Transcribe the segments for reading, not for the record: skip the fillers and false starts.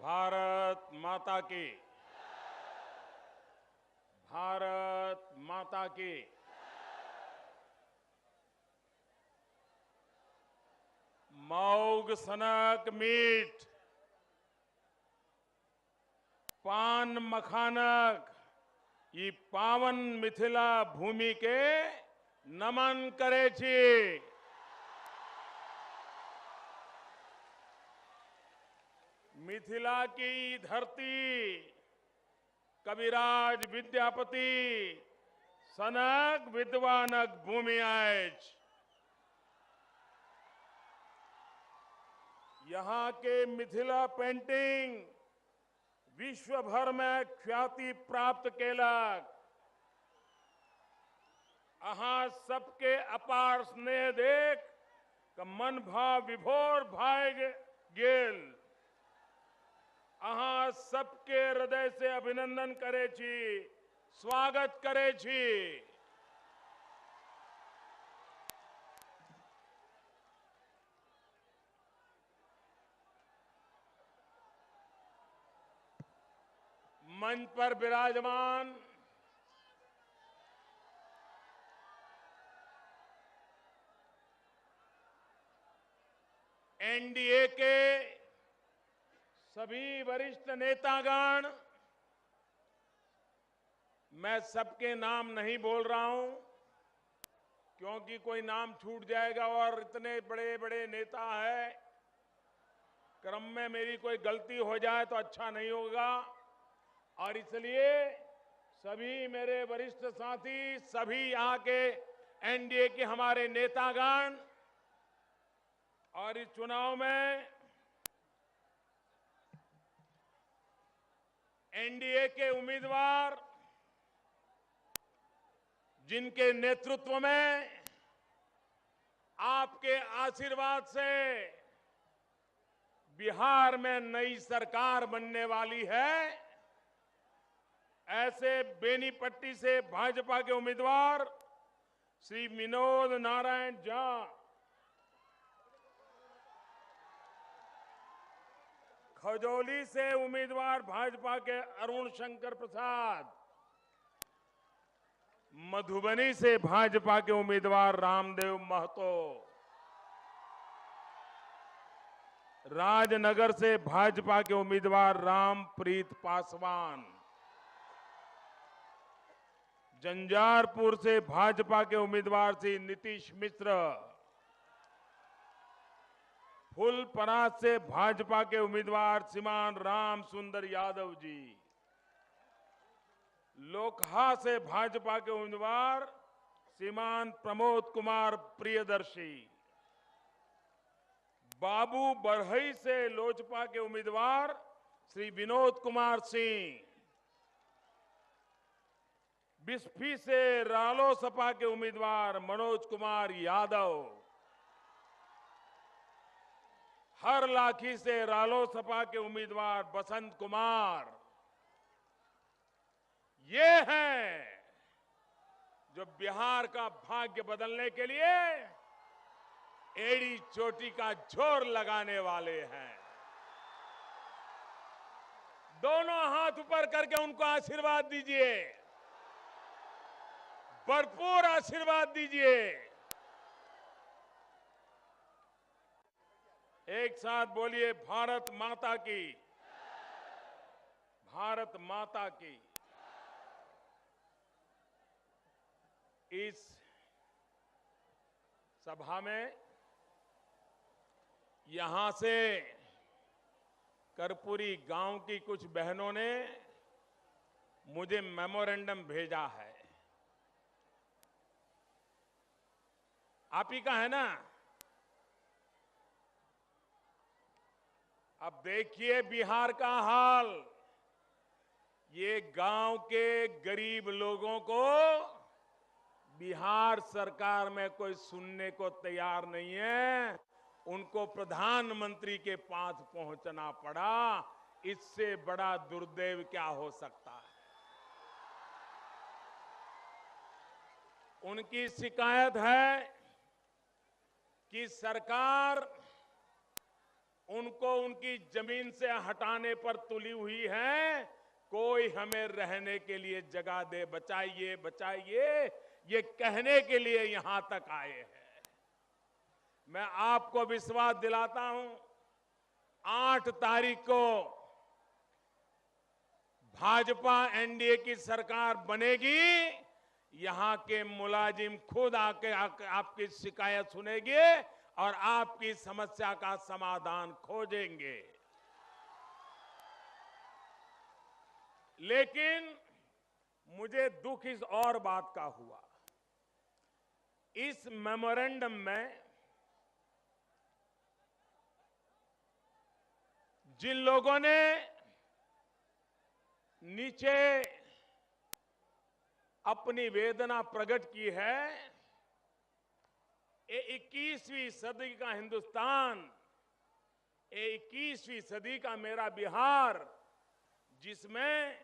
भारत माता की। भारत माता की। मौग सनक मीठ पान मखानक ई पावन मिथिला भूमि के नमन करे छी। मिथिला की धरती कविराज विद्यापति सनक विद्वानक भूमि अछि। यहाँ के मिथिला पेंटिंग विश्व भर में ख्याति प्राप्त केलक। अहाँ सबके अपार स्नेह देख क मन भाव विभोर भऽ गेल। अहाँ सबके हृदय से अभिनंदन करे छी, स्वागत करे छी। मंच पर विराजमान एनडीए के सभी वरिष्ठ नेतागण, मैं सबके नाम नहीं बोल रहा हूं क्योंकि कोई नाम छूट जाएगा और इतने बड़े बड़े नेता हैं, क्रम में मेरी कोई गलती हो जाए तो अच्छा नहीं होगा। और इसलिए सभी मेरे वरिष्ठ साथी, सभी यहां के एनडीए के हमारे नेतागण और इस चुनाव में एनडीए के उम्मीदवार जिनके नेतृत्व में आपके आशीर्वाद से बिहार में नई सरकार बनने वाली है, ऐसे बेनीपट्टी से भाजपा के उम्मीदवार श्री विनोद नारायण झा, खजौली से उम्मीदवार भाजपा के अरुण शंकर प्रसाद, मधुबनी से भाजपा के उम्मीदवार रामदेव महतो, राजनगर से भाजपा के उम्मीदवार रामप्रीत पासवान, जंजारपुर से भाजपा के उम्मीदवार श्री नीतीश मिश्र, फुलपरास से भाजपा के उम्मीदवार श्रीमान राम सुंदर यादव जी, लोकहा से भाजपा के उम्मीदवार श्रीमान प्रमोद कुमार प्रियदर्शी, बाबू बरहई से लोजपा के उम्मीदवार श्री विनोद कुमार सिंह, बिस्फी से रालोसपा के उम्मीदवार मनोज कुमार यादव, हरलाखी से रालोसपा के उम्मीदवार बसंत कुमार, ये हैं जो बिहार का भाग्य बदलने के लिए एड़ी चोटी का जोर लगाने वाले हैं। दोनों हाथ ऊपर करके उनको आशीर्वाद दीजिए, भरपूर आशीर्वाद दीजिए। एक साथ बोलिए, भारत माता की। भारत माता की। इस सभा में यहां से कर्पूरी गांव की कुछ बहनों ने मुझे मेमोरेंडम भेजा है। आप ही का है ना? अब देखिए बिहार का हाल। ये गांव के गरीब लोगों को बिहार सरकार में कोई सुनने को तैयार नहीं है। उनको प्रधानमंत्री के पास पहुंचना पड़ा। इससे बड़ा दुर्दैव क्या हो सकता है? उनकी शिकायत है कि सरकार उनको उनकी जमीन से हटाने पर तुली हुई है। कोई हमें रहने के लिए जगह दे, बचाइए बचाइए, ये कहने के लिए यहां तक आए हैं। मैं आपको विश्वास दिलाता हूं, 8 तारीख को भाजपा एनडीए की सरकार बनेगी। यहां के मुलाजिम खुद आके आपकी शिकायत सुनेंगे और आपकी समस्या का समाधान खोजेंगे। लेकिन मुझे दुख इस और बात का हुआ, इस मेमोरेंडम में जिन लोगों ने नीचे अपनी वेदना प्रकट की है, ये 21वीं सदी का हिंदुस्तान, ये 21वीं सदी का मेरा बिहार, जिसमें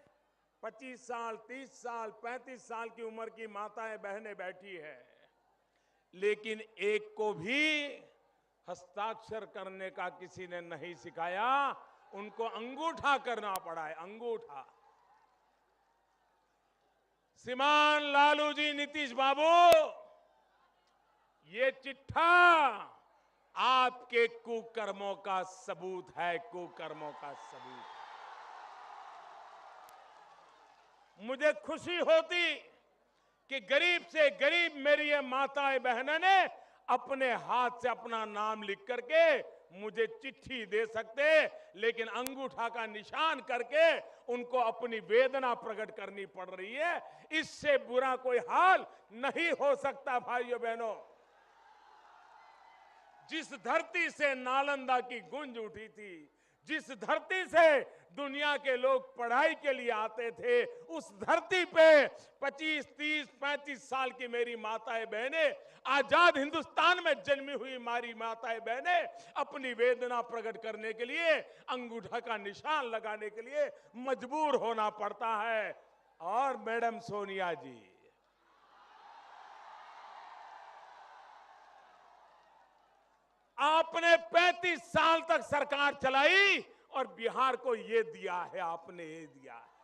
25 साल, 30 साल, 35 साल की उम्र की माताएं बहनें बैठी है, लेकिन एक को भी हस्ताक्षर करने का किसी ने नहीं सिखाया। उनको अंगूठा करना पड़ा है, अंगूठा। श्रीमान लालू जी, नीतीश बाबू, ये चिट्ठा आपके कुकर्मों का सबूत है, कुकर्मों का सबूत। मुझे खुशी होती कि गरीब से गरीब मेरी ये माताएं बहनें ने अपने हाथ से अपना नाम लिख करके मुझे चिट्ठी दे सकते, लेकिन अंगूठा का निशान करके उनको अपनी वेदना प्रकट करनी पड़ रही है। इससे बुरा कोई हाल नहीं हो सकता। भाइयों बहनों, जिस धरती से नालंदा की गूंज उठी थी, जिस धरती से दुनिया के लोग पढ़ाई के लिए आते थे, उस धरती पे 25, 30, 35 साल की मेरी माताएं बहनें, आजाद हिंदुस्तान में जन्मी हुई हमारी माताएं बहनें अपनी वेदना प्रकट करने के लिए, अंगूठा का निशान लगाने के लिए मजबूर होना पड़ता है। और मैडम सोनिया जी, आपने 35 साल तक सरकार चलाई और बिहार को ये दिया है, आपने ये दिया है।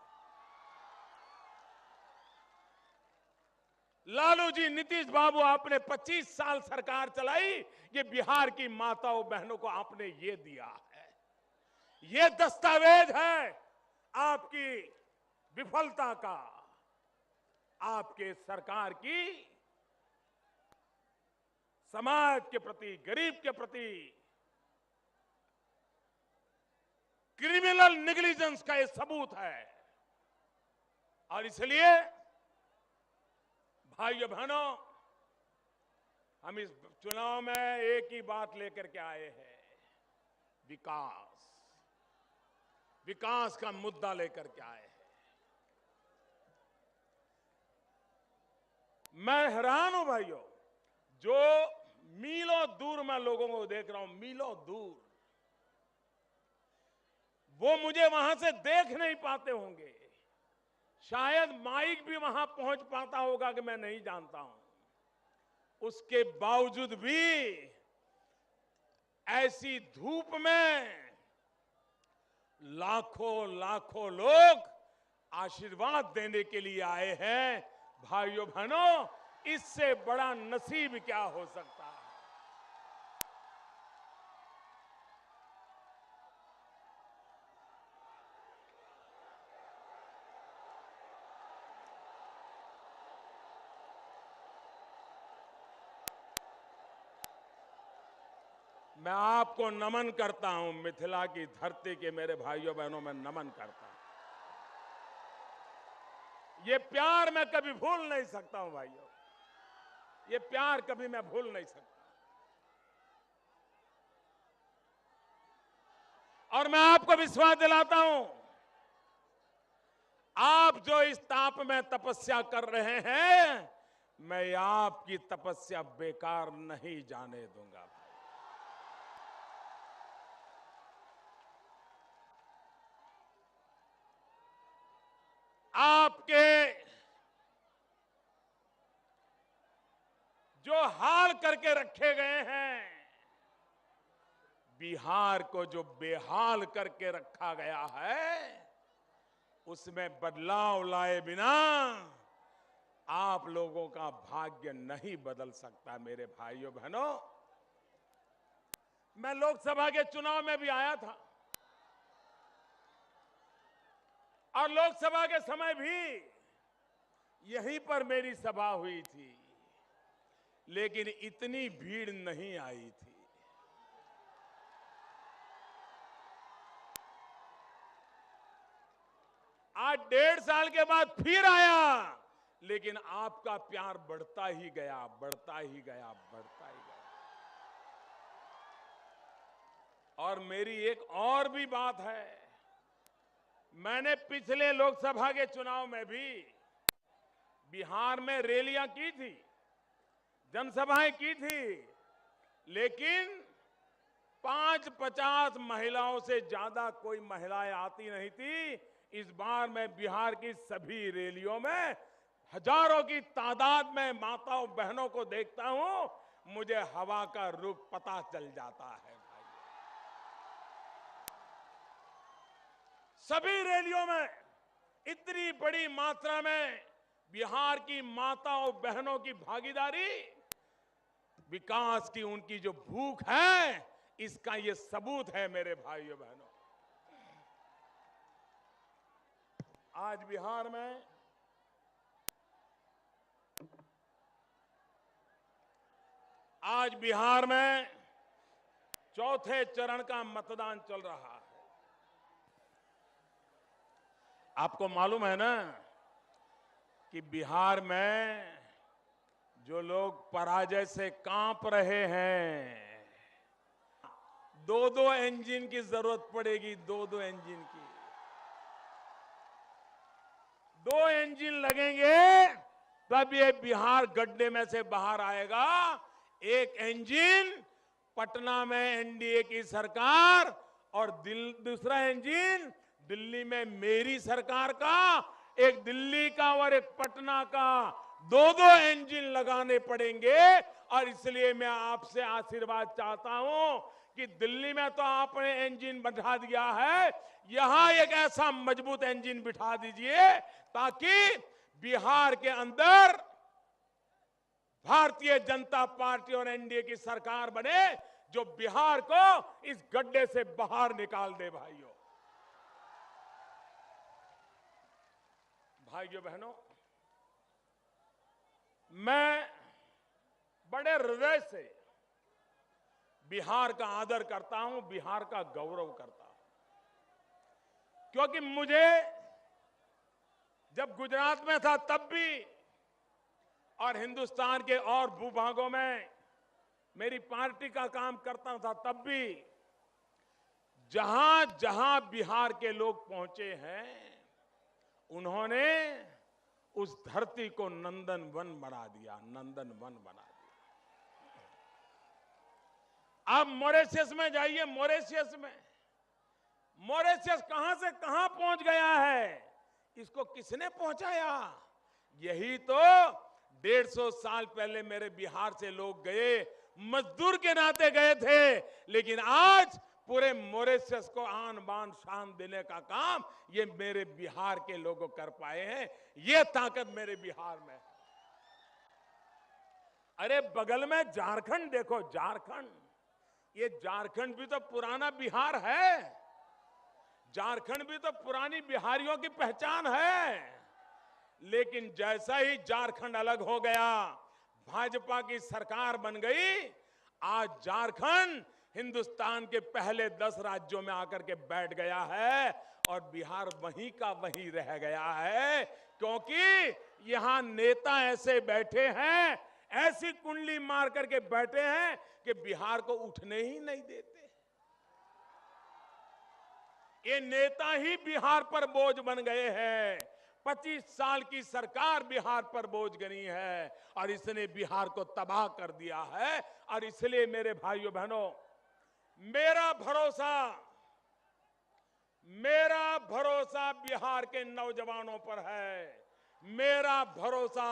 लालू जी, नीतीश बाबू, आपने 25 साल सरकार चलाई, ये बिहार की माताओं बहनों को आपने ये दिया है। ये दस्तावेज है आपकी विफलता का, आपके सरकार की समाज के प्रति, गरीब के प्रति क्रिमिनल नेग्लिजेंस का ये सबूत है। और इसलिए भाइयों बहनों, हम इस चुनाव में एक ही बात लेकर के आए हैं, विकास। विकास का मुद्दा लेकर के आए हैं। मैं हैरान हूं भाइयों, जो मीलों दूर मैं लोगों को देख रहा हूं, मीलों दूर, वो मुझे वहां से देख नहीं पाते होंगे। शायद माइक भी वहां पहुंच पाता होगा कि मैं नहीं जानता हूं। उसके बावजूद भी ऐसी धूप में लाखों लाखों लोग आशीर्वाद देने के लिए आए हैं। भाइयों बहनों, इससे बड़ा नसीब क्या हो सकता है। मैं आपको नमन करता हूं, मिथिला की धरती के मेरे भाइयों बहनों, में नमन करता हूं। ये प्यार मैं कभी भूल नहीं सकता हूं भाइयों, ये प्यार कभी मैं भूल नहीं सकता। और मैं आपको विश्वास दिलाता हूं, आप जो इस ताप में तपस्या कर रहे हैं, मैं आपकी तपस्या बेकार नहीं जाने दूंगा। आपके जो हाल करके रखे गए हैं, बिहार को जो बेहाल करके रखा गया है, उसमें बदलाव लाए बिना आप लोगों का भाग्य नहीं बदल सकता। मेरे भाइयों बहनों, मैं लोकसभा के चुनाव में भी आया था और लोकसभा के समय भी यहीं पर मेरी सभा हुई थी, लेकिन इतनी भीड़ नहीं आई थी। आज 1.5 साल के बाद फिर आया, लेकिन आपका प्यार बढ़ता ही गया, बढ़ता ही गया, बढ़ता ही गया। और मेरी एक और भी बात है, मैंने पिछले लोकसभा के चुनाव में भी बिहार में रैलियां की थी, जनसभाएं की थी, लेकिन 50 महिलाओं से ज्यादा कोई महिलाएं आती नहीं थी। इस बार मैं बिहार की सभी रैलियों में हजारों की तादाद में माताओं बहनों को देखता हूं, मुझे हवा का रुख पता चल जाता है। भाई, सभी रैलियों में इतनी बड़ी मात्रा में बिहार की माताओं बहनों की भागीदारी, विकास की उनकी जो भूख है, इसका ये सबूत है। मेरे भाइयों बहनों, आज बिहार में चौथे चरण का मतदान चल रहा है। आपको मालूम है ना कि बिहार में जो लोग पराजय से कांप रहे हैं, 2-2 इंजन की जरूरत पड़ेगी, 2-2 इंजन की। 2 इंजन लगेंगे तब ये बिहार गड्ढे में से बाहर आएगा। एक इंजन पटना में एनडीए की सरकार और दूसरा इंजन दिल्ली में मेरी सरकार का, एक दिल्ली का और एक पटना का, 2-2 इंजन लगाने पड़ेंगे। और इसलिए मैं आपसे आशीर्वाद चाहता हूं कि दिल्ली में तो आपने इंजन बैठा दिया है, यहां एक ऐसा मजबूत इंजन बिठा दीजिए ताकि बिहार के अंदर भारतीय जनता पार्टी और एनडीए की सरकार बने, जो बिहार को इस गड्ढे से बाहर निकाल दे। भाइयों बहनों, मैं बड़े हृदय से बिहार का आदर करता हूं, बिहार का गौरव करता हूं, क्योंकि मुझे जब गुजरात में था तब भी और हिंदुस्तान के और भूभागों में मेरी पार्टी का काम करता था तब भी, जहां जहां बिहार के लोग पहुंचे हैं, उन्होंने उस धरती को नंदन वन बना दिया, नंदन वन बना दिया। आप मॉरिशस में जाइए, मॉरिशस कहां से कहां पहुंच गया है, इसको किसने पहुंचाया? यही तो 150 साल पहले मेरे बिहार से लोग गए, मजदूर के नाते गए थे, लेकिन आज पूरे मॉरिशस को आन बान शान देने का काम ये मेरे बिहार के लोग कर पाए हैं। ये ताकत मेरे बिहार में। अरे बगल में झारखंड देखो, झारखंड, ये झारखंड भी तो पुराना बिहार है, झारखंड भी तो पुरानी बिहारियों की पहचान है। लेकिन जैसा ही झारखंड अलग हो गया, भाजपा की सरकार बन गई, आज झारखंड हिंदुस्तान के पहले 10 राज्यों में आकर के बैठ गया है और बिहार वहीं का वहीं रह गया है, क्योंकि यहां नेता ऐसे बैठे हैं, ऐसी कुंडली मार करके बैठे हैं कि बिहार को उठने ही नहीं देते। ये नेता ही बिहार पर बोझ बन गए हैं। 25 साल की सरकार बिहार पर बोझ बनी है और इसने बिहार को तबाह कर दिया है। और इसलिए मेरे भाइयों बहनों, मेरा भरोसा बिहार के नौजवानों पर है, मेरा भरोसा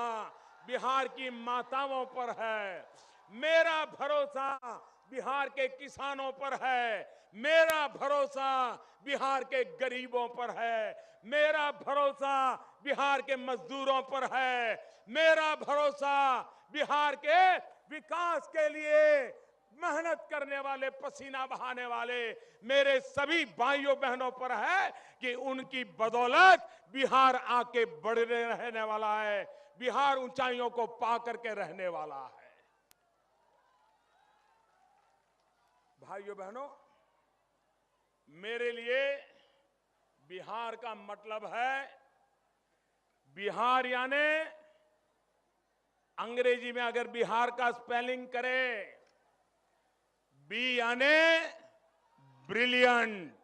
बिहार की माताओं पर है, मेरा भरोसा बिहार के किसानों पर है, मेरा भरोसा बिहार के गरीबों पर है, मेरा भरोसा बिहार के मजदूरों पर है, मेरा भरोसा बिहार के विकास के लिए मेहनत करने वाले, पसीना बहाने वाले मेरे सभी भाइयों बहनों पर है कि उनकी बदौलत बिहार आके बढ़ने रहने वाला है, बिहार ऊंचाइयों को पा करके रहने वाला है। भाइयों बहनों, मेरे लिए बिहार का मतलब है, बिहार यानी अंग्रेजी में अगर बिहार का स्पेलिंग करें, बी यानी ब्रिलियंट,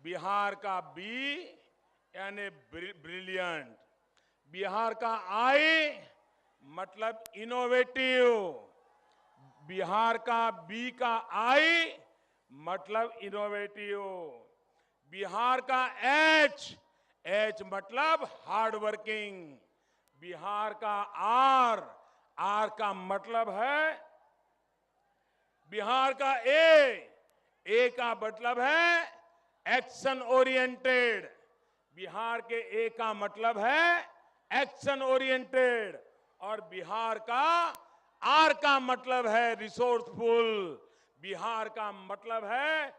बिहार का बी यानी ब्रिलियंट, बिहार का आई मतलब इनोवेटिव, बिहार का बी का आई मतलब इनोवेटिव, बिहार का एच, एच मतलब हार्ड वर्किंग, बिहार का आर, आर का मतलब है, बिहार का ए का मतलब है एक्शन ओरिएंटेड, बिहार के ए का मतलब है एक्शन ओरिएंटेड, और बिहार का आर का मतलब है रिसोर्सफुल, बिहार का मतलब है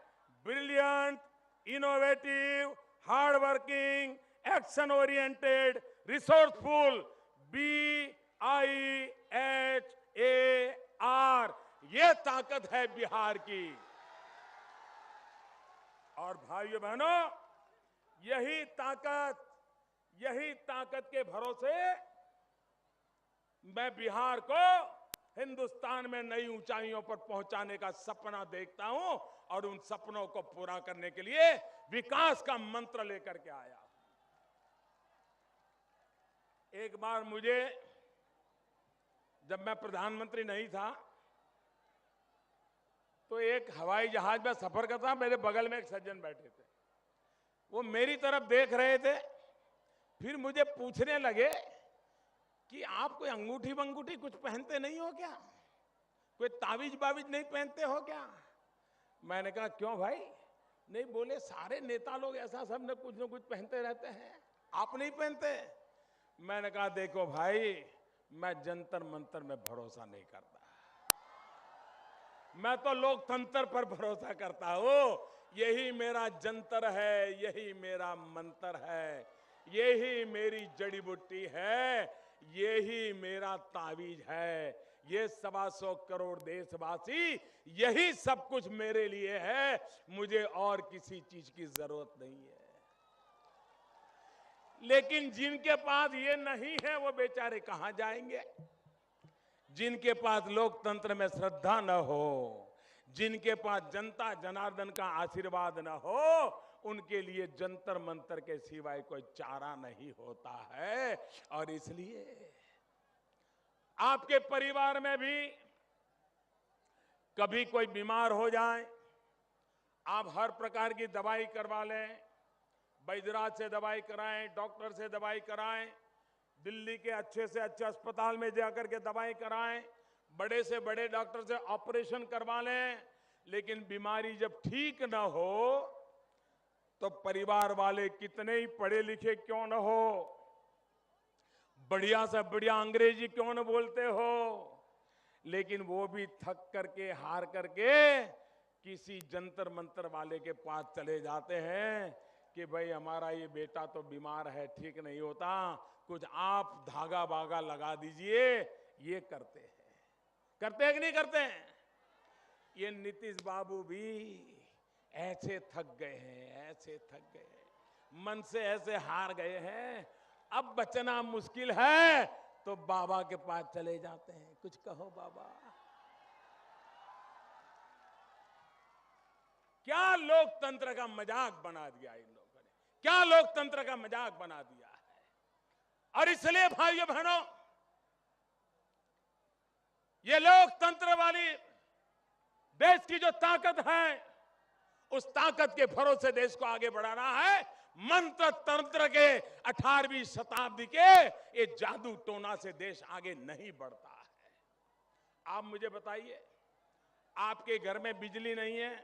brilliant, innovative, hard working, action oriented, resourceful, BIHAR, ये ताकत है बिहार की। और भाइयों बहनों, यही ताकत के भरोसे मैं बिहार को हिंदुस्तान में नई ऊंचाइयों पर पहुंचाने का सपना देखता हूं, और उन सपनों को पूरा करने के लिए विकास का मंत्र लेकर के आया। एक बार मुझे, जब मैं प्रधानमंत्री नहीं था, तो एक हवाई जहाज में सफर करता, मेरे बगल में एक सज्जन बैठे थे, वो मेरी तरफ देख रहे थे, फिर मुझे पूछने लगे कि आप कोई अंगूठी वंगूठी कुछ पहनते नहीं हो क्या, कोई तावीज बावीज नहीं पहनते हो क्या? मैंने कहा क्यों भाई? नहीं, बोले सारे नेता लोग ऐसा सब न कुछ पहनते रहते हैं, आप नहीं पहनते? मैंने कहा देखो भाई, मैं जंतर मंतर में भरोसा नहीं करता, मैं तो लोकतंत्र पर भरोसा करता हूं। यही मेरा जंतर है, यही मेरा मंत्र है, यही मेरी जड़ी बूटी है, यही मेरा तावीज है। ये 125 करोड़ देशवासी, यही सब कुछ मेरे लिए है, मुझे और किसी चीज की जरूरत नहीं है। लेकिन जिनके पास ये नहीं है, वो बेचारे कहां जाएंगे? जिनके पास लोकतंत्र में श्रद्धा न हो, जिनके पास जनता जनार्दन का आशीर्वाद न हो, उनके लिए जंतर मंतर के सिवाय कोई चारा नहीं होता है। और इसलिए आपके परिवार में भी कभी कोई बीमार हो जाए, आप हर प्रकार की दवाई करवा लें, वैद्यराज से दवाई कराएं, डॉक्टर से दवाई कराएं, दिल्ली के अच्छे से अच्छे अस्पताल में जाकर के दवाई कराएं, बड़े से बड़े डॉक्टर से ऑपरेशन करवा लें, लेकिन बीमारी जब ठीक न हो तो परिवार वाले कितने ही पढ़े लिखे क्यों न हो, बढ़िया से बढ़िया अंग्रेजी क्यों न बोलते हो, लेकिन वो भी थक करके, हार करके किसी जंतर मंतर वाले के पास चले जाते हैं कि भाई हमारा ये बेटा तो बीमार है, ठीक नहीं होता, कुछ आप धागा बागा लगा दीजिए। ये करते हैं कि नहीं करते हैं? ये नीतीश बाबू भी ऐसे थक गए हैं, ऐसे थक गए हैं, मन से ऐसे हार गए हैं, अब बचना मुश्किल है तो बाबा के पास चले जाते हैं, कुछ कहो बाबा। क्या लोकतंत्र का मजाक बना दिया इन लोगों ने, क्या लोकतंत्र का मजाक बना दिया है। और इसलिए भाइयों बहनों, ये लोकतंत्र वाली देश की जो ताकत है, उस ताकत के भरोसे देश को आगे बढ़ाना है। मंत्र तंत्र के 18वीं शताब्दी के ये जादू टोना से देश आगे नहीं बढ़ता है। आप मुझे बताइए, आपके घर में बिजली नहीं है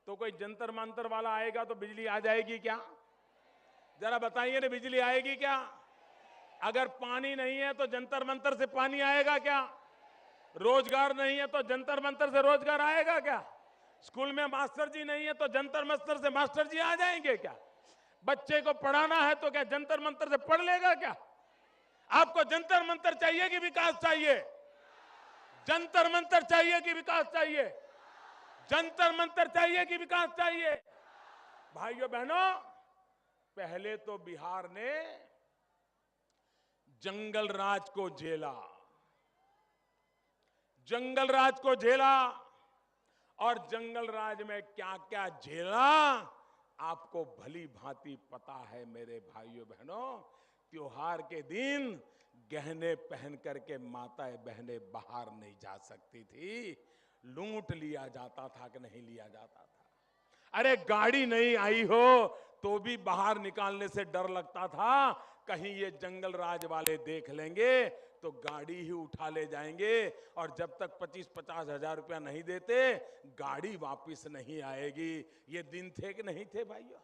तो कोई जंतर मंतर वाला आएगा तो बिजली आ जाएगी क्या? जरा बताइए ना, बिजली आएगी क्या? अगर पानी नहीं है तो जंतर मंतर से पानी आएगा क्या? रोजगार नहीं है तो जंतर मंतर से रोजगार आएगा क्या? स्कूल में मास्टर जी नहीं है तो जंतर मंतर से मास्टर जी आ जाएंगे क्या? बच्चे को पढ़ाना है तो क्या जंतर मंतर से पढ़ लेगा क्या? आपको जंतर मंतर चाहिए कि विकास चाहिए? जंतर मंतर चाहिए कि विकास चाहिए? जंतर मंतर चाहिए कि विकास चाहिए? भाइयों बहनों, पहले तो बिहार ने जंगल राज को झेला, जंगल राज को झेला, और जंगल राज में क्या क्या झेला आपको भली भांति पता है मेरे भाइयों बहनों। त्योहार के दिन गहने पहन करके माताएं बहनें बाहर नहीं जा सकती थी, लूट लिया जाता था कि नहीं लिया जाता था। अरे गाड़ी नहीं आई हो तो भी बाहर निकालने से डर लगता था, कहीं ये जंगल राज वाले देख लेंगे तो गाड़ी ही उठा ले जाएंगे, और जब तक 25-50 हजार रुपया नहीं देते गाड़ी वापस नहीं आएगी। ये दिन थे कि नहीं थे भाइयों?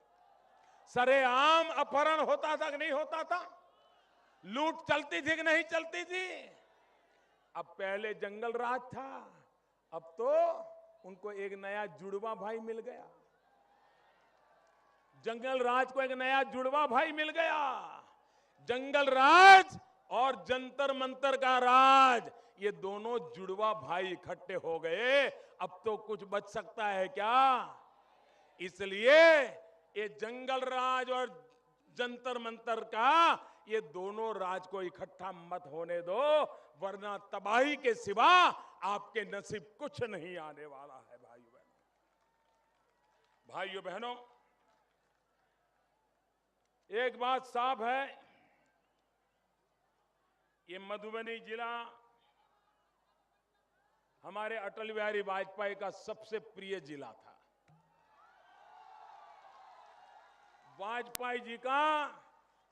सरेआम अपहरण होता था कि नहीं होता था? लूट चलती थी कि नहीं चलती थी? अब पहले जंगल राज था, अब तो उनको एक नया जुड़वा भाई मिल गया। जंगल राज को एक नया जुड़वा भाई मिल गया। जंगल राज और जंतर मंतर का राज, ये दोनों जुड़वा भाई इकट्ठे हो गए। अब तो कुछ बच सकता है क्या? इसलिए ये जंगल राज और जंतर मंतर का, ये दोनों राज को इकट्ठा मत होने दो, वरना तबाही के सिवा आपके नसीब कुछ नहीं आने वाला है। भाइयों बहनों, एक बात साफ है, ये मधुबनी जिला हमारे अटल बिहारी वाजपेयी का सबसे प्रिय जिला था। वाजपेयी जी का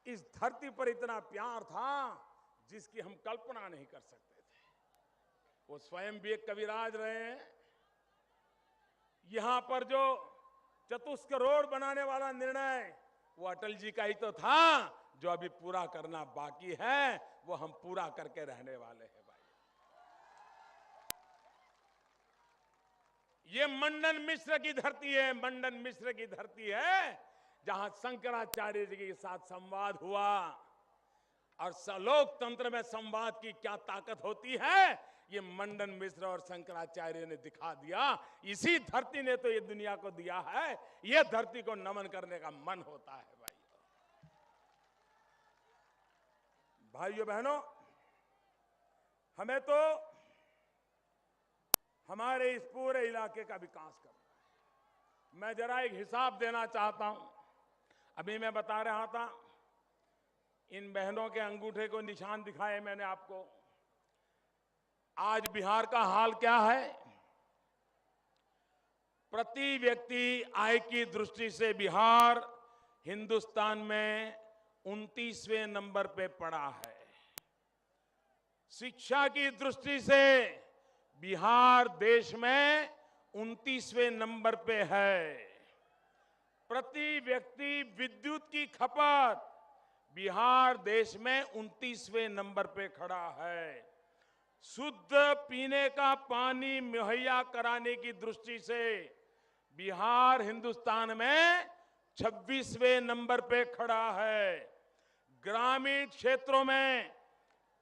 इस धरती पर इतना प्यार था जिसकी हम कल्पना नहीं कर सकते थे। वो स्वयं भी एक कविराज रहे हैं। यहां पर जो चतुष्क रोड बनाने वाला निर्णय, वो अटल जी का ही तो था, जो अभी पूरा करना बाकी है वो हम पूरा करके रहने वाले हैं। भाई, ये मंडन मिश्र की धरती है, मंडन मिश्र की धरती है, जहां शंकराचार्य जी के साथ संवाद हुआ। और लोकतंत्र में संवाद की क्या ताकत होती है, ये मंडन मिश्र और शंकराचार्य ने दिखा दिया। इसी धरती ने तो ये दुनिया को दिया है। ये धरती को नमन करने का मन होता है। भाइयों बहनों, हमें तो हमारे इस पूरे इलाके का विकास करना है। मैं जरा एक हिसाब देना चाहता हूं। अभी मैं बता रहा था, इन बहनों के अंगूठे को निशान दिखाए मैंने आपको। आज बिहार का हाल क्या है? प्रति व्यक्ति आय की दृष्टि से बिहार हिंदुस्तान में 29वें नंबर पे पड़ा है। शिक्षा की दृष्टि से बिहार देश में 29वें नंबर पे है। प्रति व्यक्ति विद्युत की खपत बिहार देश में 29वें नंबर पे खड़ा है। शुद्ध पीने का पानी मुहैया कराने की दृष्टि से बिहार हिंदुस्तान में 26वें नंबर पे खड़ा है। ग्रामीण क्षेत्रों में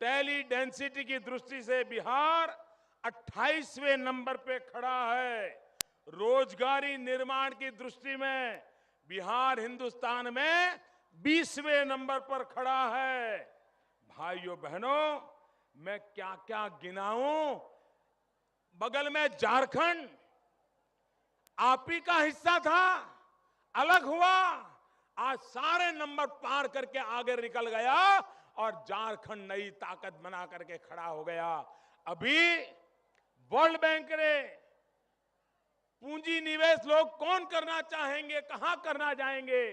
टेली डेंसिटी की दृष्टि से बिहार 28वें नंबर पे खड़ा है। रोजगारी निर्माण की दृष्टि में बिहार हिंदुस्तान में 20वें नंबर पर खड़ा है। भाइयों बहनों, मैं क्या क्या गिनाऊं। बगल में झारखंड आप ही का हिस्सा था, अलग हुआ, आज सारे नंबर पार करके आगे निकल गया और झारखंड नई ताकत बना करके खड़ा हो गया। अभी वर्ल्ड बैंक ने पूंजी निवेश लोग कौन करना चाहेंगे, कहां करना जाएंगे,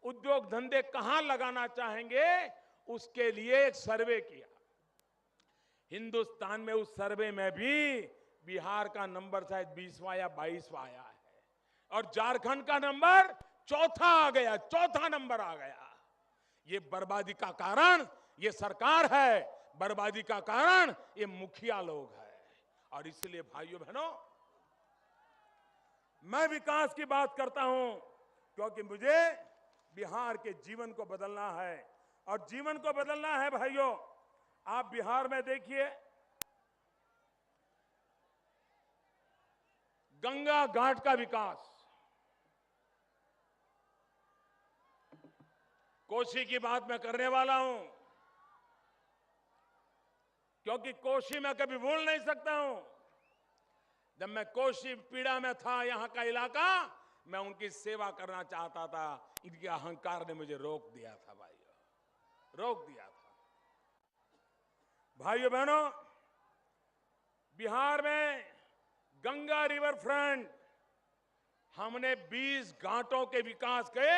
उद्योग धंधे कहां लगाना चाहेंगे, उसके लिए एक सर्वे किया। हिंदुस्तान में उस सर्वे में भी बिहार का नंबर शायद 20वां या 22वां आया है और झारखंड का नंबर चौथा आ गया, चौथा नंबर आ गया। ये बर्बादी का कारण ये सरकार है, बर्बादी का कारण ये मुखिया लोग है। और इसलिए भाइयों बहनों, मैं विकास की बात करता हूं क्योंकि मुझे बिहार के जीवन को बदलना है। और जीवन को बदलना है भाइयों, आप बिहार में देखिए, गंगा घाट का विकास, कोसी की बात मैं करने वाला हूं क्योंकि कोसी मैं कभी भूल नहीं सकता हूं। जब मैं कोसी पीड़ा में था, यहां का इलाका, मैं उनकी सेवा करना चाहता था। इनके अहंकार ने मुझे रोक दिया था भाइयों, रोक दिया था। भाइयों बहनों, बिहार में गंगा रिवर फ्रंट हमने 20 घाटों के विकास के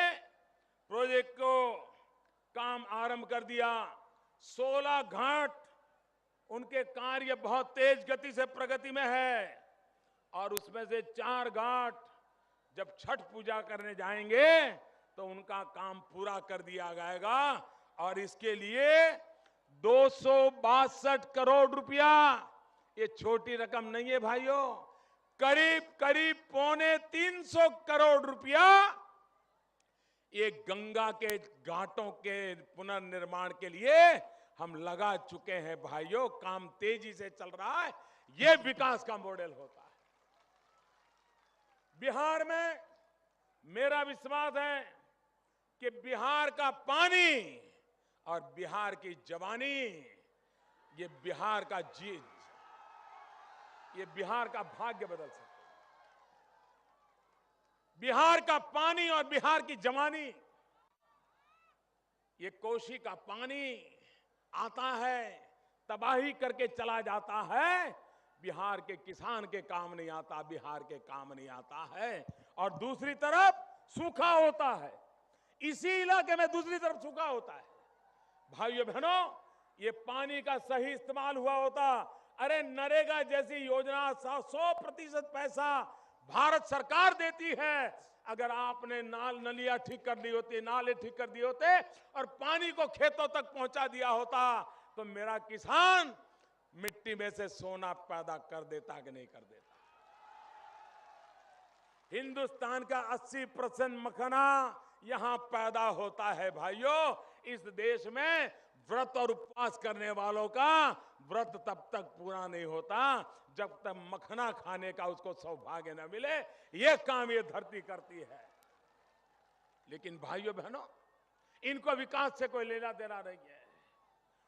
प्रोजेक्ट को काम आरंभ कर दिया। 16 घाट उनके कार्य बहुत तेज गति से प्रगति में है और उसमें से 4 घाट जब छठ पूजा करने जाएंगे तो उनका काम पूरा कर दिया जाएगा। और इसके लिए 262 करोड़ रुपया, ये छोटी रकम नहीं है भाइयों, करीब करीब 250 करोड़ रुपया ये गंगा के घाटों के पुनर्निर्माण के लिए हम लगा चुके हैं भाइयों। काम तेजी से चल रहा है, ये विकास का मॉडल होता है। बिहार में मेरा विश्वास है कि बिहार का पानी और बिहार की जवानी, ये बिहार का ये बिहार का भाग्य बदल सकता है। बिहार का पानी और बिहार की जवानी, ये कोसी का पानी आता है, तबाही करके चला जाता है, बिहार के किसान के काम नहीं आता, बिहार के काम नहीं आता है। और दूसरी तरफ सूखा होता है, इसी इलाके में दूसरी तरफ सूखा होता है। भाइयों बहनों, ये पानी का सही इस्तेमाल हुआ होता, अरे नरेगा जैसी योजना 100% पैसा भारत सरकार देती है। अगर आपने नलियां ठीक कर दी होती, नाले ठीक कर दिए होते और पानी को खेतों तक पहुंचा दिया होता तो मेरा किसान मिट्टी में से सोना पैदा कर देता कि नहीं कर देता। हिंदुस्तान का 80% मखाना यहां पैदा होता है भाइयों। इस देश में व्रत और उपवास करने वालों का व्रत तब तक पूरा नहीं होता जब तक मखाना खाने का उसको सौभाग्य न मिले। यह काम ये धरती करती है। लेकिन भाइयों बहनों, इनको विकास से कोई लेना देना नहीं है,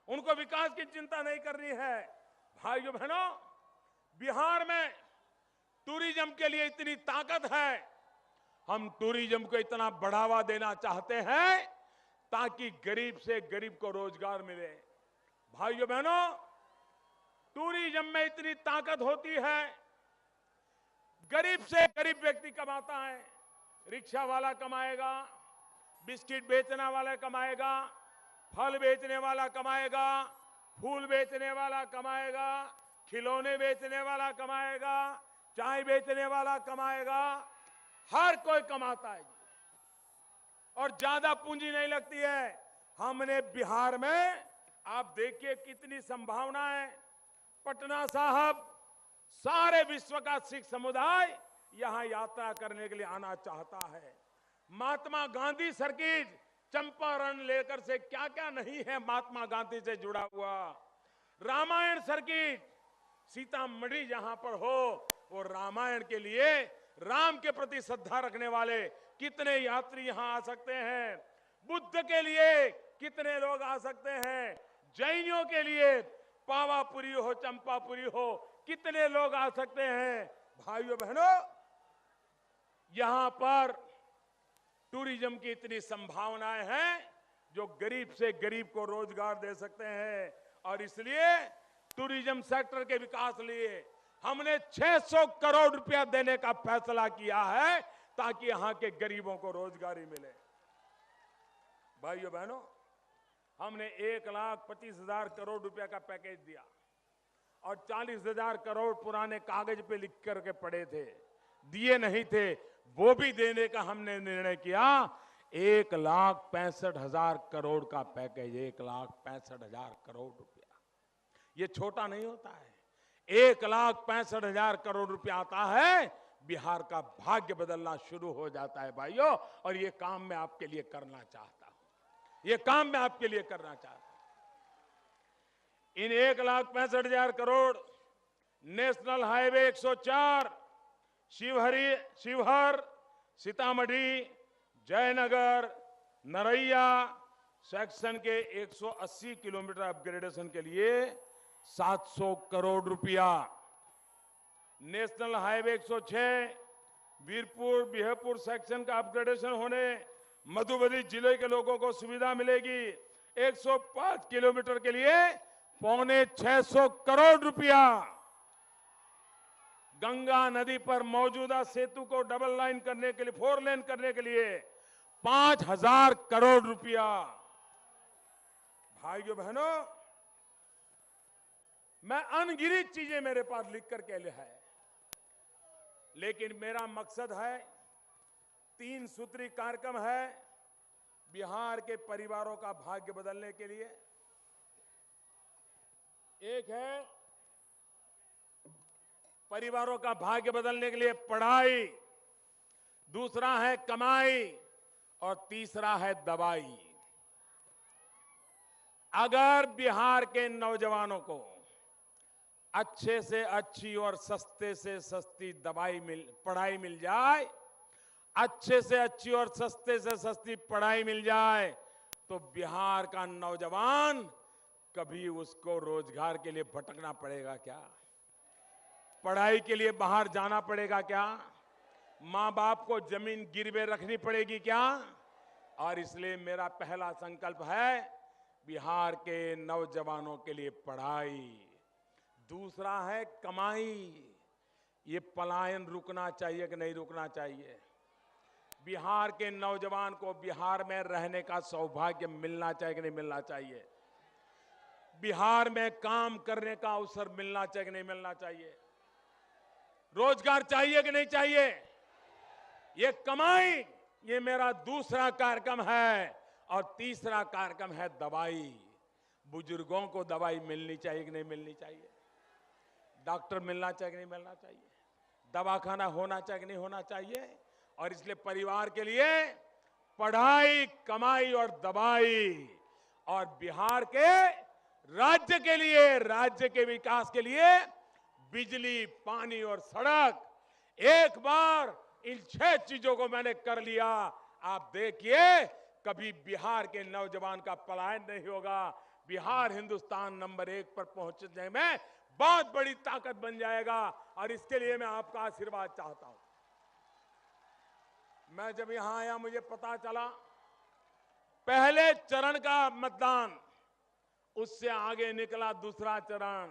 उनको विकास की चिंता नहीं करनी है। भाइयों बहनों, बिहार में टूरिज्म के लिए इतनी ताकत है, हम टूरिज्म को इतना बढ़ावा देना चाहते हैं ताकि गरीब से गरीब को रोजगार मिले। भाइयों बहनों, टूरिज्म में इतनी ताकत होती है, गरीब से गरीब व्यक्ति कमाता है, रिक्शा वाला कमाएगा, बिस्किट बेचने वाला कमाएगा, फल बेचने वाला कमाएगा, फूल बेचने वाला कमाएगा, खिलौने बेचने वाला कमाएगा, चाय बेचने वाला कमाएगा, हर कोई कमाता है और ज्यादा पूंजी नहीं लगती है। हमने बिहार में आप देखिए कितनी संभावना है। पटना साहब, सारे विश्व का सिख समुदाय यहां यात्रा करने के लिए आना चाहता है। महात्मा गांधी सर्किट, चंपारण लेकर से क्या क्या नहीं है महात्मा गांधी से जुड़ा हुआ। रामायण सर्किट, सीतामढ़ी जहां पर हो वो रामायण के लिए, राम के प्रति श्रद्धा रखने वाले कितने यात्री यहां आ सकते हैं। बुद्ध के लिए कितने लोग आ सकते हैं। जैनियों के लिए पावापुरी हो, चंपापुरी हो, कितने लोग आ सकते हैं। भाइयों बहनों, यहां पर टूरिज्म की इतनी संभावनाएं हैं जो गरीब से गरीब को रोजगार दे सकते हैं। और इसलिए टूरिज्म सेक्टर के विकास लिए हमने 600 करोड़ रुपया देने का फैसला किया है ताकि यहां के गरीबों को रोजगारी मिले। भाइयों बहनों, हमने 1,25,000 करोड़ रुपया का पैकेज दिया और 40,000 करोड़ पुराने कागज पे लिख करके पड़े थे, दिए नहीं थे, वो भी देने का हमने निर्णय किया। 1,65,000 करोड़ का पैकेज, 1,65,000 करोड़ रुपया, ये छोटा नहीं होता है। 1,65,000 करोड़ रुपया आता है, बिहार का भाग्य बदलना शुरू हो जाता है भाइयों। और ये काम मैं आपके लिए करना चाहता हूं, ये काम मैं आपके लिए करना चाहता हूं। इन 1,65,000 crore national highway 104 Sheohar, Sitamarhi, Jaynagar, Naraiya section के 180 किलोमीटर अपग्रेडेशन के लिए 700 करोड़ रुपया, national highway 106 Birpur Bihpur section का अपग्रेडेशन होने मधुबनी जिले के लोगों को सुविधा मिलेगी। 105 किलोमीटर के लिए 650 करोड़ रुपया, गंगा नदी पर मौजूदा सेतु को डबल लाइन करने के लिए, 4 लेन करने के लिए 5,000 करोड़ रुपया। भाइयों बहनों, मैं अनगिनत चीजें मेरे पास लिख करके ले है, लेकिन मेरा मकसद है, 3 सूत्री कार्यक्रम है बिहार के परिवारों का भाग्य बदलने के लिए। एक है परिवारों का भाग्य बदलने के लिए पढ़ाई, दूसरा है कमाई और तीसरा है दवाई। अगर बिहार के नौजवानों को अच्छे से अच्छी और सस्ते से सस्ती पढ़ाई मिल जाए, अच्छे से अच्छी और सस्ते से सस्ती पढ़ाई मिल जाए, तो बिहार का नौजवान कभी उसको रोजगार के लिए भटकना पड़ेगा क्या? पढ़ाई के लिए बाहर जाना पड़ेगा क्या? मां बाप को जमीन गिरवे रखनी पड़ेगी क्या? और इसलिए मेरा पहला संकल्प है बिहार के नौजवानों के लिए पढ़ाई, दूसरा है कमाई। ये पलायन रुकना चाहिए कि नहीं रुकना चाहिए? बिहार के नौजवान को बिहार में रहने का सौभाग्य मिलना चाहिए कि नहीं मिलना चाहिए? बिहार में काम करने का अवसर मिलना चाहिए कि नहीं मिलना चाहिए? रोजगार चाहिए कि नहीं चाहिए? ये कमाई, ये मेरा दूसरा कार्यक्रम है। और तीसरा कार्यक्रम है दवाई। बुजुर्गों को दवाई मिलनी चाहिए कि नहीं मिलनी चाहिए? डॉक्टर मिलना चाहिए कि नहीं मिलना चाहिए? दवाखाना होना चाहिए कि नहीं होना चाहिए? और इसलिए परिवार के लिए पढ़ाई, कमाई और दवाई, और बिहार के राज्य के लिए, राज्य के विकास के लिए बिजली, पानी और सड़क। एक बार इन 6 चीजों को मैंने कर लिया, आप देखिए कभी बिहार के नौजवान का पलायन नहीं होगा। बिहार हिंदुस्तान नंबर 1 पर पहुंचने में बहुत बड़ी ताकत बन जाएगा। और इसके लिए मैं आपका आशीर्वाद चाहता हूं। मैं जब यहां आया, मुझे पता चला पहले चरण का मतदान, उससे आगे निकला दूसरा चरण,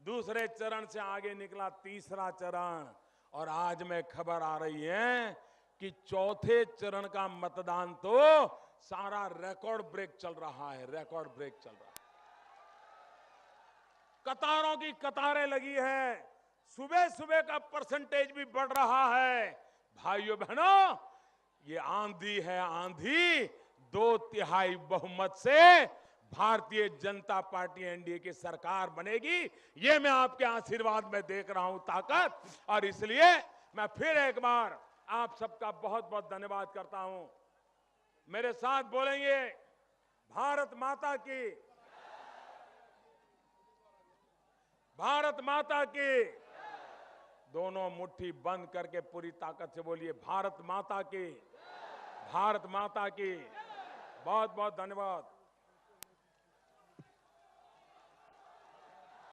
दूसरे चरण से आगे निकला तीसरा चरण, और आज में खबर आ रही है कि चौथे चरण का मतदान तो सारा रिकॉर्ड ब्रेक चल रहा है, रिकॉर्ड ब्रेक चल रहा है। कतारों की कतारें लगी हैं, सुबह सुबह का परसेंटेज भी बढ़ रहा है। भाइयों बहनों, ये आंधी है, आंधी 2/3 बहुमत से भारतीय जनता पार्टी एनडीए की सरकार बनेगी। ये मैं आपके आशीर्वाद में देख रहा हूं ताकत। और इसलिए मैं फिर एक बार आप सबका बहुत बहुत धन्यवाद करता हूं। मेरे साथ बोलेंगे, भारत माता की, भारत माता की। दोनों मुट्ठी बंद करके पूरी ताकत से बोलिए, भारत माता की, भारत माता की। बहुत बहुत धन्यवाद।